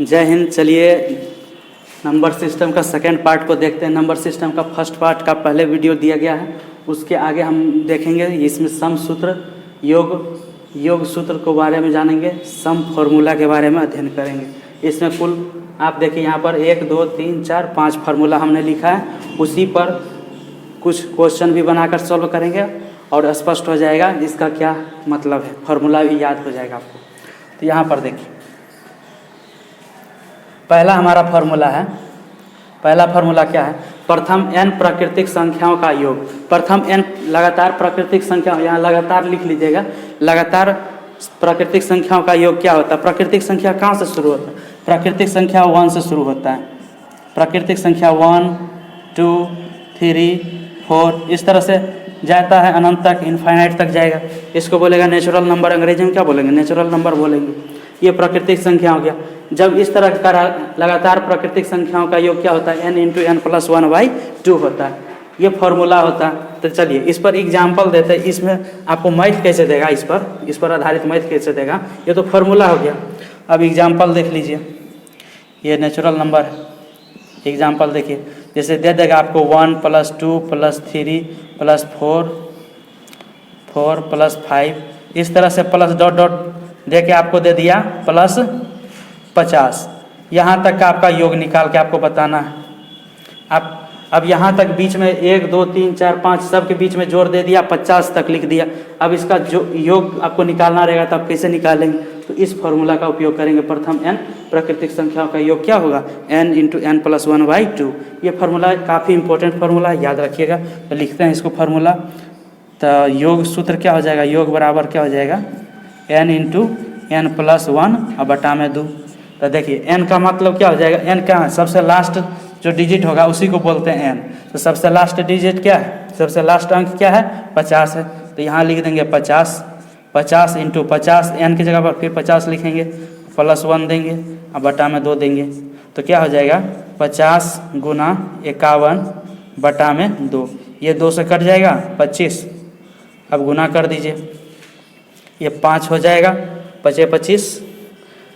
जय हिंद। चलिए number system का सेकेंड पार्ट को देखते हैं। नंबर सिस्टम का फर्स्ट पार्ट का पहले वीडियो दिया गया है, उसके आगे हम देखेंगे। इसमें सम सूत्र, योग सूत्र के बारे में जानेंगे, सम फॉर्मूला के बारे में अध्ययन करेंगे। इसमें कुल आप देखिए यहाँ पर 1 2 3 4 5 फार्मूला हमने लिखा है। उसी पर कुछ क्वेश्चन भी बनाकर सॉल्व करेंगे और स्पष्ट हो जाएगा इसका क्या मतलब है, फार्मूला भी याद हो जाएगा आपको। तो यहाँ पर देखिए पहला हमारा फार्मूला है। पहला फार्मूला क्या है? प्रथम n प्राकृतिक संख्याओं का योग। प्रथम n लगातार प्राकृतिक संख्या, यहाँ लगातार लिख लीजिएगा। लगातार प्राकृतिक संख्याओं का योग क्या होता है? प्राकृतिक संख्या कहाँ से शुरू होता है? प्राकृतिक संख्या 1 से शुरू होता है। प्राकृतिक संख्या 1 2 3 4 इस तरह से जाता है अनंत तक, इनफाइनाइट तक जाएगा। इसको बोलेगा नेचुरल नंबर। अंग्रेजी में क्या बोलेंगे? नेचुरल नंबर बोलेंगे। ये प्राकृतिक संख्या हो गया। जब इस तरह का लगातार प्राकृतिक संख्याओं का योग क्या होता है? n इंटू एन प्लस 1/2 होता है। ये फॉर्मूला होता है। तो चलिए इस पर एग्जाम्पल देते हैं। इसमें आपको मैथ कैसे देगा, इस पर आधारित मैथ कैसे देगा? ये तो फॉर्मूला हो गया। अब एग्जाम्पल देख लीजिए। ये नेचुरल नंबर है। एग्जाम्पल देखिए, जैसे दे देगा आपको 1 + 2 + 3 + 4 + 5 इस तरह से प्लस डॉट डॉट दे के आपको दे दिया प्लस 50। यहाँ तक का आपका योग निकाल के आपको बताना है। आप अब यहाँ तक बीच में 1 2 3 4 5 सब के बीच में जोड़ दे दिया, 50 तक लिख दिया। अब इसका जो योग आपको निकालना रहेगा तो आप कैसे निकालेंगे? तो इस फॉर्मूला का उपयोग करेंगे। प्रथम n प्राकृतिक संख्याओं का योग क्या होगा? n into n plus 1/2। ये फार्मूला काफ़ी इंपॉर्टेंट फार्मूला, याद रखिएगा। तो लिखते हैं इसको फार्मूला। तो योग सूत्र क्या हो जाएगा? योग बराबर क्या हो जाएगा? n into n plus 1/2। तो देखिए n का मतलब क्या हो जाएगा? n क्या है? सबसे लास्ट जो डिजिट होगा उसी को बोलते हैं n। तो सबसे लास्ट डिजिट क्या है? सबसे लास्ट अंक क्या है? 50 है। तो यहाँ लिख देंगे 50 इंटू 50, n की जगह पर फिर 50 लिखेंगे, प्लस 1 देंगे और बटा में 2 देंगे। तो क्या हो जाएगा? 50 गुना 51 बटा में 2। ये 2 से कट जाएगा 25। अब गुना कर दीजिए, ये 5 हो जाएगा, 5 25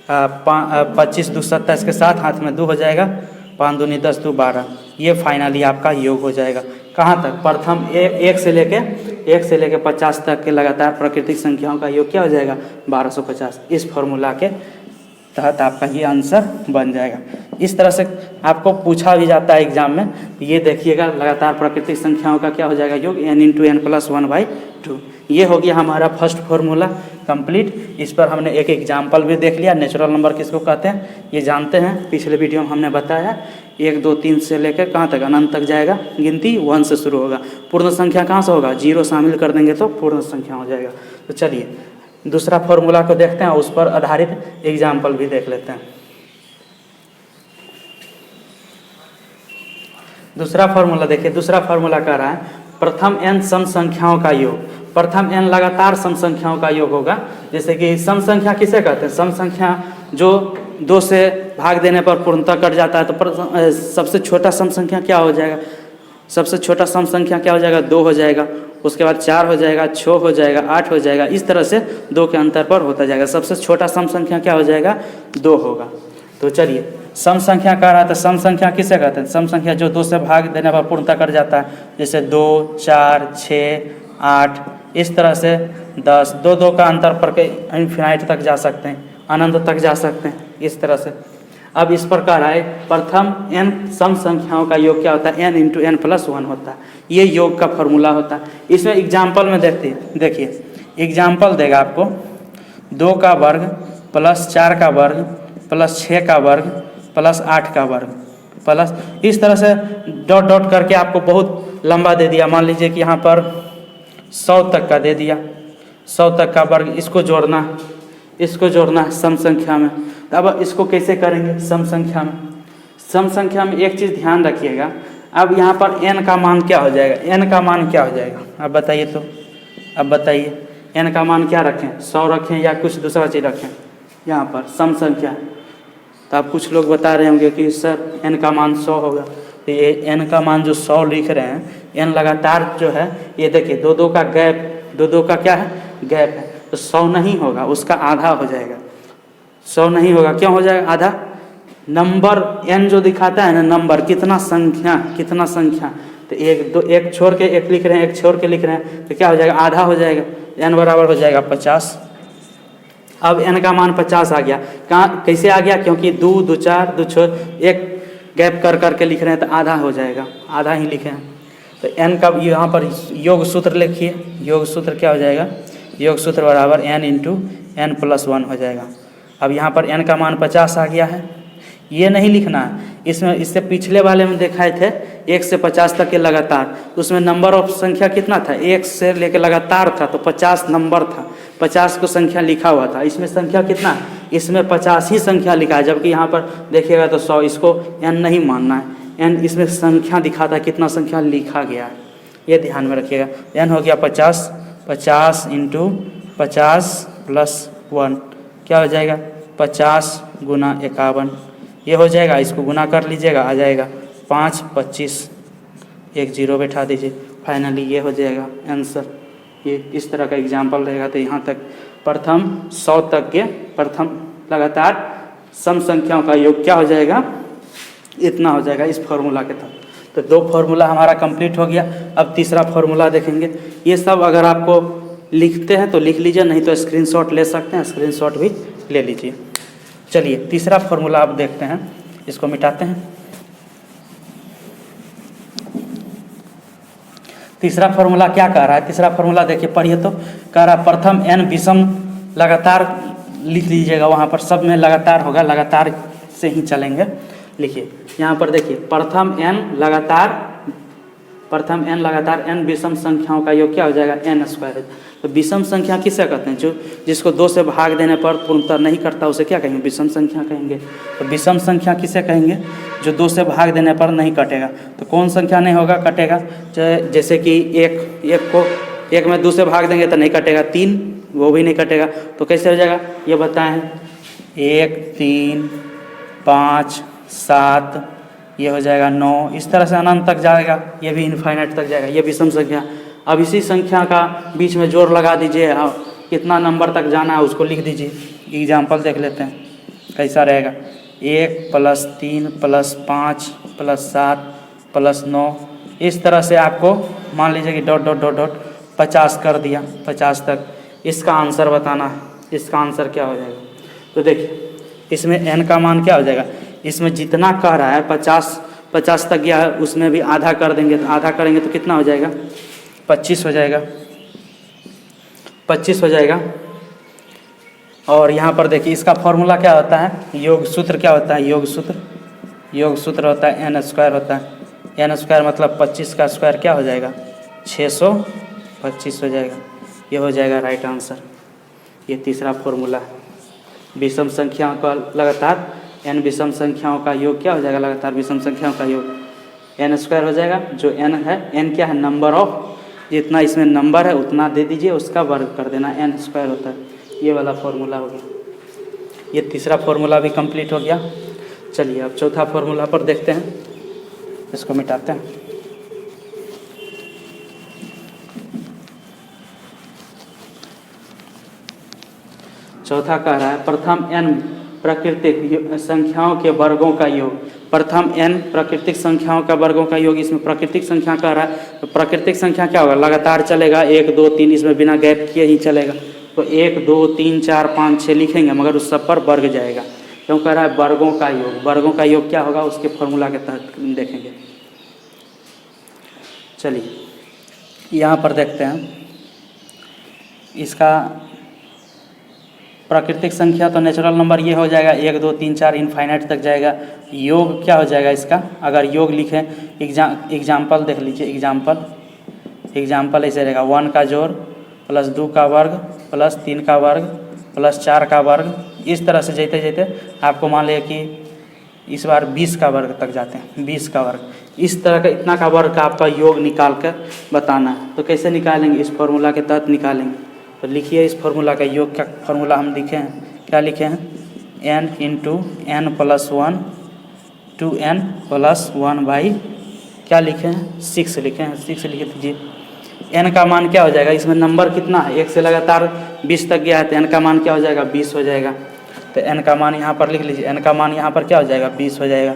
25 2 27 के साथ हाथ में 2 हो जाएगा, 5 दूनी 10 2 12। ये फाइनली आपका योग हो जाएगा। कहाँ तक? प्रथम 1 से लेके 50 तक के लगातार प्राकृतिक संख्याओं का योग क्या हो जाएगा? 1250। इस फॉर्मूला के तहत आपका ये आंसर बन जाएगा। इस तरह से आपको पूछा भी जाता है एग्जाम में। ये देखिएगा, लगातार प्राकृतिक संख्याओं का क्या हो जाएगा योग? n into n plus 1/2। ये हो गया हमारा फर्स्ट फार्मूला कंप्लीट। इस पर हमने एक एग्जाम्पल भी देख लिया। नेचुरल नंबर किसको कहते हैं ये जानते हैं, पिछले वीडियो में हमने बताया। 1 2 3 से लेकर कहाँ तक? अनंत तक जाएगा। गिनती 1 से शुरू होगा। पूर्ण संख्या कहाँ से होगा? 0 शामिल कर देंगे तो पूर्ण संख्या हो जाएगा। तो चलिए दूसरा फार्मूला को देखते हैं, उस पर आधारित एग्जाम्पल भी देख लेते हैं। दूसरा फार्मूला देखिए। दूसरा फार्मूला कह रहा है प्रथम n सम संख्याओं का योग। प्रथम n लगातार सम संख्याओं का योग होगा। जैसे कि सम संख्या किसे कहते हैं? सम संख्या जो 2 से भाग देने पर पूर्णतः कट जाता है। तो सबसे छोटा सम संख्या क्या हो जाएगा? सबसे छोटा सम संख्या क्या हो जाएगा? 2 हो जाएगा। उसके बाद 4 हो जाएगा, 6 हो जाएगा, 8 हो जाएगा। इस तरह से 2 के अंतर पर होता जाएगा। सबसे छोटा सम संख्या क्या हो जाएगा? 2 होगा। तो चलिए सम संख्या कह रहा था, सम संख्या किसे कहते हैं? सम संख्या जो 2 से भाग देने पर पूर्णतः कट जाता है। जैसे 2 4 6 8 इस तरह से 10, 2 2 का अंतर पर के इन्फिनाइट तक जा सकते हैं, अनंत तक जा सकते हैं। इस तरह से अब इस प्रकार आए प्रथम n सम संख्याओं का योग क्या होता है? n इंटू एन प्लस 1 होता है। ये योग का फॉर्मूला होता है। इसमें एग्जाम्पल में देखिए एग्जाम्पल देगा आपको 2 का वर्ग प्लस 4 का वर्ग प्लस 6 का वर्ग प्लस 8 का वर्ग प्लस इस तरह से डॉट डॉट करके आपको बहुत लंबा दे दिया। मान लीजिए कि यहाँ पर 100 तक का दे दिया, 100 तक का वर्ग। इसको जोड़ना है सम संख्या में। अब इसको कैसे करेंगे? सम संख्या में एक चीज़ ध्यान रखिएगा। अब यहाँ पर n का मान क्या हो जाएगा? n का मान क्या हो जाएगा? अब बताइए। तो अब बताइए n का मान क्या रखें? 100 रखें या कुछ दूसरा चीज़ रखें? यहाँ पर सम संख्या। तो आप कुछ लोग बता रहे होंगे कि सर n का मान 100 होगा। तो ये n का मान जो 100 लिख रहे हैं, n लगातार जो है ये देखिए 2 2 का गैप, 2 2 का क्या है? गैप है। तो 100 नहीं होगा, उसका आधा हो जाएगा। 100 नहीं होगा। क्यों हो जाएगा आधा? नंबर n जो दिखाता है ना, नंबर कितना संख्या, तो एक छोड़ के एक लिख रहे हैं, एक छोड़ के लिख रहे हैं, तो क्या हो जाएगा, आधा हो जाएगा, n बराबर हो जाएगा 50। अब n का मान 50 आ गया। कहाँ कैसे आ गया, क्योंकि 2 2 4 2 6 एक गैप कर करके लिख रहे हैं, तो आधा हो जाएगा, आधा ही लिखे हैं। तो n का यहाँ पर योग सूत्र लिखिए, योग सूत्र क्या हो जाएगा, योग सूत्र बराबर n इंटू n प्लस 1 हो जाएगा। अब यहाँ पर n का मान 50 आ गया है, ये नहीं लिखना है इसमें। इससे पिछले वाले में दिखाए थे 1 से 50 तक के लगातार, तो उसमें नंबर ऑफ संख्या कितना था, 1 से लेकर लगातार था, तो 50 नंबर था, 50 को संख्या लिखा हुआ था। इसमें संख्या कितना है, इसमें 50 ही संख्या लिखा है, जबकि यहाँ पर देखिएगा तो 100, इसको n नहीं मानना है, n इसमें संख्या दिखाता है, कितना संख्या लिखा गया है, ये ध्यान में रखिएगा। n हो गया 50, 50 इंटू 50 प्लस 1 क्या हो जाएगा, 50 गुना 51, ये हो जाएगा। इसको गुना कर लीजिएगा, आ जाएगा 5 25, एक जीरो बैठा दीजिए, फाइनली ये हो जाएगा आंसर। ये इस तरह का एग्जाम्पल रहेगा। तो यहाँ तक प्रथम 100 तक के प्रथम लगातार सम संख्याओं का योग क्या हो जाएगा, इतना हो जाएगा इस फॉर्मूला के तहत। तो 2 फॉर्मूला हमारा कंप्लीट हो गया। अब तीसरा फॉर्मूला देखेंगे। ये सब अगर आपको लिखते हैं तो लिख लीजिए, नहीं तो स्क्रीनशॉट ले सकते हैं, स्क्रीनशॉट भी ले लीजिए। चलिए तीसरा फॉर्मूला आप देखते हैं, इसको मिटाते हैं। तीसरा फॉर्मूला क्या कह रहा है, तीसरा फॉर्मूला देखिए पढ़िए तो, कह रहा है प्रथम n विषम लगातार लिख लीजिएगा, वहाँ पर सब में लगातार होगा, लगातार से ही चलेंगे। लिखिए यहाँ पर देखिए प्रथम n लगातार n विषम संख्याओं का योग क्या हो जाएगा, n स्क्वायर। तो विषम संख्या किसे कहते हैं, जो जिसको 2 से भाग देने पर पूर्णतः नहीं करता उसे क्या कहेंगे, विषम संख्या कहेंगे। तो विषम संख्या किसे कहेंगे, जो 2 से भाग देने पर नहीं कटेगा। तो कौन संख्या नहीं होगा, कटेगा, जैसे कि एक में 2 से भाग देंगे तो नहीं कटेगा, 3 वो भी नहीं कटेगा। तो कैसे हो जाएगा ये बताएं, 1 3 5 7 ये हो जाएगा 9, इस तरह से अनंत तक जाएगा, ये भी इनफाइनाइट तक जाएगा, ये विषम संख्या। अब इसी संख्या का बीच में जोड़ लगा दीजिए, कितना नंबर तक जाना है उसको लिख दीजिए। एग्जाम्पल देख लेते हैं कैसा रहेगा, 1 + 3 + 5 + 7 + 9, इस तरह से आपको मान लीजिए कि डॉट डॉट डॉट डॉट 50 कर दिया, 50 तक। इसका आंसर बताना है, इसका आंसर क्या हो जाएगा। तो देखिए इसमें n का मान क्या हो जाएगा, इसमें जितना कह रहा है 50 तक गया है, उसमें भी आधा कर देंगे, तो आधा करेंगे तो कितना हो जाएगा, 25 हो जाएगा, 25 हो जाएगा। और यहाँ पर देखिए इसका फॉर्मूला क्या होता है, योग सूत्र क्या होता है, योग सूत्र होता है n स्क्वायर होता है। n स्क्वायर मतलब 25 का स्क्वायर क्या हो जाएगा, 625 हो जाएगा। ये हो जाएगा राइट आंसर। ये तीसरा फॉर्मूला है। विषम संख्याओं का लगातार n विषम संख्याओं का योग क्या हो जाएगा, लगातार विषम संख्याओं का योग n स्क्वायर हो जाएगा। जो n है, n क्या है, नंबर ऑफ, जितना इसमें नंबर है उतना दे दीजिए, उसका वर्ग कर देना, n स्क्वायर होता है। ये वाला फॉर्मूला हो गया। ये तीसरा फॉर्मूला भी कंप्लीट हो गया। चलिए अब चौथा फॉर्मूला पर देखते हैं, इसको मिटाते हैं। चौथा कह रहा है प्रथम n प्राकृतिक संख्याओं के वर्गों का योग। प्रथम n प्राकृतिक संख्याओं का वर्गों का योग, इसमें प्राकृतिक संख्या कह रहा है। तो प्राकृतिक संख्या क्या होगा, लगातार चलेगा, 1 2 3, इसमें बिना गैप किए ही चलेगा। तो 1 2 3 4 5 6 लिखेंगे, मगर उस सब पर वर्ग जाएगा, क्यों कह रहा है वर्गों का योग। वर्गों का योग क्या होगा, उसके फॉर्मूला के तहत देखेंगे। चलिए यहाँ पर देखते हैं, इसका प्राकृतिक संख्या तो नेचुरल नंबर ये हो जाएगा, 1 2 3 4 इनफाइनाइट तक जाएगा। योग क्या हो जाएगा इसका, अगर योग लिखें, एग्जाम्पल देख लीजिए। एग्जाम्पल ऐसे रहेगा, 1 का जोड़ प्लस 2 का वर्ग प्लस 3 का वर्ग प्लस 4 का वर्ग। इस तरह से जाते जाते आपको मान लिया कि इस बार 20 का वर्ग तक जाते हैं, 20 का वर्ग। इस तरह का इतना का वर्ग का आपका योग निकाल कर बताना है। तो कैसे निकालेंगे, इस फॉर्मूला के तहत निकालेंगे। तो लिखिए इस फॉर्मूला का योग का फॉर्मूला हम लिखे हैं, क्या लिखे हैं, n × n + 1 2n + 1 बाई क्या लिखे हैं, 6 लिखे हैं, 6 लिख दीजिए। n का मान क्या हो जाएगा, इसमें नंबर कितना है, 1 से लगातार 20 तक गया है, तो n का मान क्या हो जाएगा, 20 हो जाएगा। तो n का मान यहाँ पर लिख लीजिए। n का मान यहाँ पर क्या हो जाएगा 20 हो जाएगा।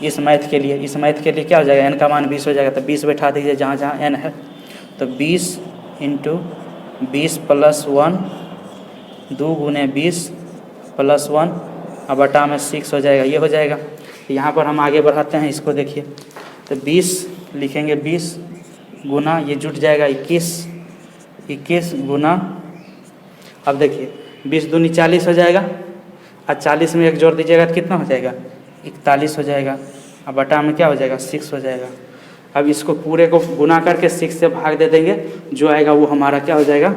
इस मैथ के लिए क्या हो जाएगा, n का मान 20 हो जाएगा। तो 20 बैठा दीजिए जहाँ जहाँ n है। तो 20 × 20 + 1 2 × 20 + 1 और बटा में 6 हो जाएगा, ये हो जाएगा। यहाँ पर हम आगे बढ़ाते हैं इसको, देखिए। तो 20 लिखेंगे, 20 गुना ये जुट जाएगा 21 गुना, अब देखिए 20 दूनी 40 हो जाएगा और 40 में 1 जोड़ दीजिएगा तो कितना हो जाएगा 41 हो जाएगा और बटा में क्या हो जाएगा 6 हो जाएगा। अब इसको पूरे को गुना करके 6 से भाग दे देंगे, जो आएगा वो हमारा क्या हो जाएगा,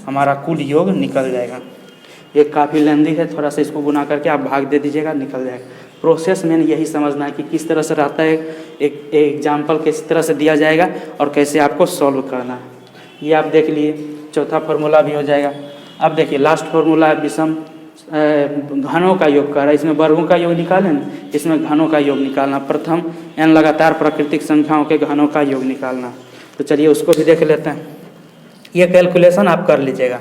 हमारा कुल योग निकल जाएगा। ये काफ़ी लेंदी है, थोड़ा सा इसको गुना करके आप भाग दे दीजिएगा, निकल जाएगा। प्रोसेस में यही समझना है कि किस तरह से रहता है, एक एग्जाम्पल किस तरह से दिया जाएगा और कैसे आपको सॉल्व करना है, ये आप देख लिए। चौथा फार्मूला भी हो जाएगा। अब देखिए लास्ट फार्मूला है विषम घनों का योग कर रहा है। इसमें वर्गों का योग निकालें ना, इसमें घनों का योग निकालना। प्रथम n लगातार प्राकृतिक संख्याओं के घनों का योग निकालना। तो चलिए उसको भी देख लेते हैं। ये कैलकुलेशन आप कर लीजिएगा,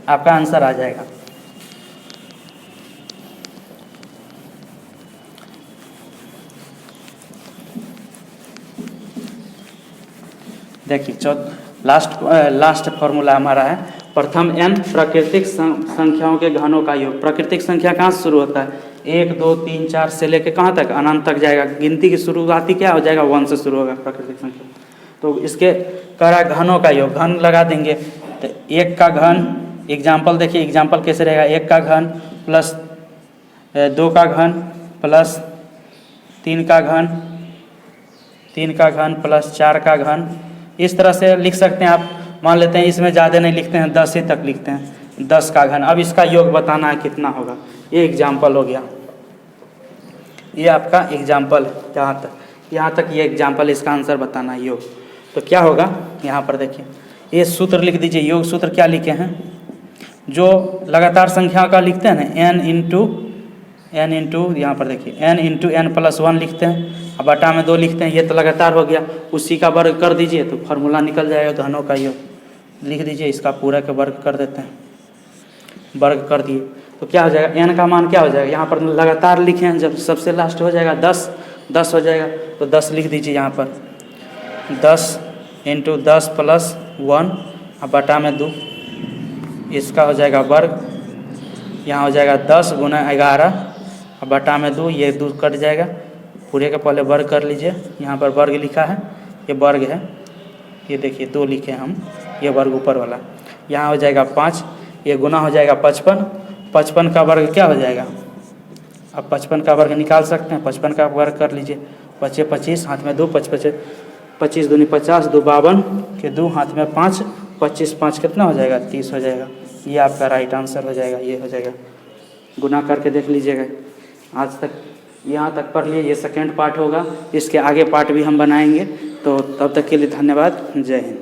आपका आंसर आ जाएगा। देखिए लास्ट फार्मूला हमारा है प्रथम n प्राकृतिक संख्याओं के घनों का योग। प्राकृतिक संख्या कहाँ से शुरू होता है, 1 2 3 4 से लेके कहाँ तक, अनंत तक जाएगा। गिनती की शुरुआती क्या हो जाएगा 1 से शुरू होगा प्राकृतिक संख्या। तो इसके करा घनों का योग, घन लगा देंगे। तो 1 का घन, एग्जाम्पल देखिए, एग्जाम्पल कैसे रहेगा, 1 का घन प्लस 2 का घन प्लस 3 का घन, 3 का घन प्लस 4 का घन, इस तरह से लिख सकते हैं आप। मान लेते हैं इसमें ज़्यादा नहीं लिखते हैं, 10 ही तक लिखते हैं, 10 का घन। अब इसका योग बताना है कितना होगा, ये एग्जाम्पल हो गया। ये आपका एग्जाम्पल है, यहाँ तक ये एग्जाम्पल, इसका आंसर बताना है योग। तो क्या होगा, यहाँ पर देखिए ये सूत्र लिख दीजिए। योग सूत्र क्या लिखे हैं, जो लगातार संख्या का लिखते हैं ना, n इंटू यहाँ पर देखिए n इंटू n + 1 लिखते हैं और बटा में 2 लिखते हैं। ये तो लगातार हो गया, उसी का वर्ग कर दीजिए तो फार्मूला निकल जाएगा घनों का योग। लिख दीजिए, इसका पूरा का वर्ग कर देते हैं, वर्ग कर दिए तो क्या हो जाएगा, n का मान क्या हो जाएगा, यहाँ पर लगातार लिखे हैं, जब सबसे लास्ट हो जाएगा 10 हो जाएगा। तो 10 लिख दीजिए यहाँ पर, 10 इंटू 10 + 1 और बटा में 2, इसका हो जाएगा वर्ग। यहाँ हो जाएगा 10 गुना 11 और बटा में 2, ये 2 कट जाएगा। पूरे का पहले वर्ग कर लीजिए, यहाँ पर वर्ग लिखा है, ये वर्ग है, ये देखिए 2 लिखे हम, ये वर्ग ऊपर वाला। यहाँ हो जाएगा 5, ये गुना हो जाएगा 55, 55 का वर्ग क्या हो जाएगा, अब 55 का वर्ग निकाल सकते हैं। 55 का वर्ग कर लीजिए, 25 25 हाथ में 2, 25 दूनी 50, 2 52 के 2 हाथ में 5, 25 5 कितना हो जाएगा 30 हो जाएगा। ये आपका राइट आंसर हो जाएगा, ये हो जाएगा। गुना करके देख लीजिएगा। आज तक यहाँ तक पढ़ लिए, ये सेकेंड पार्ट होगा, इसके आगे पार्ट भी हम बनाएंगे। तो तब तक के लिए धन्यवाद, जय हिंद।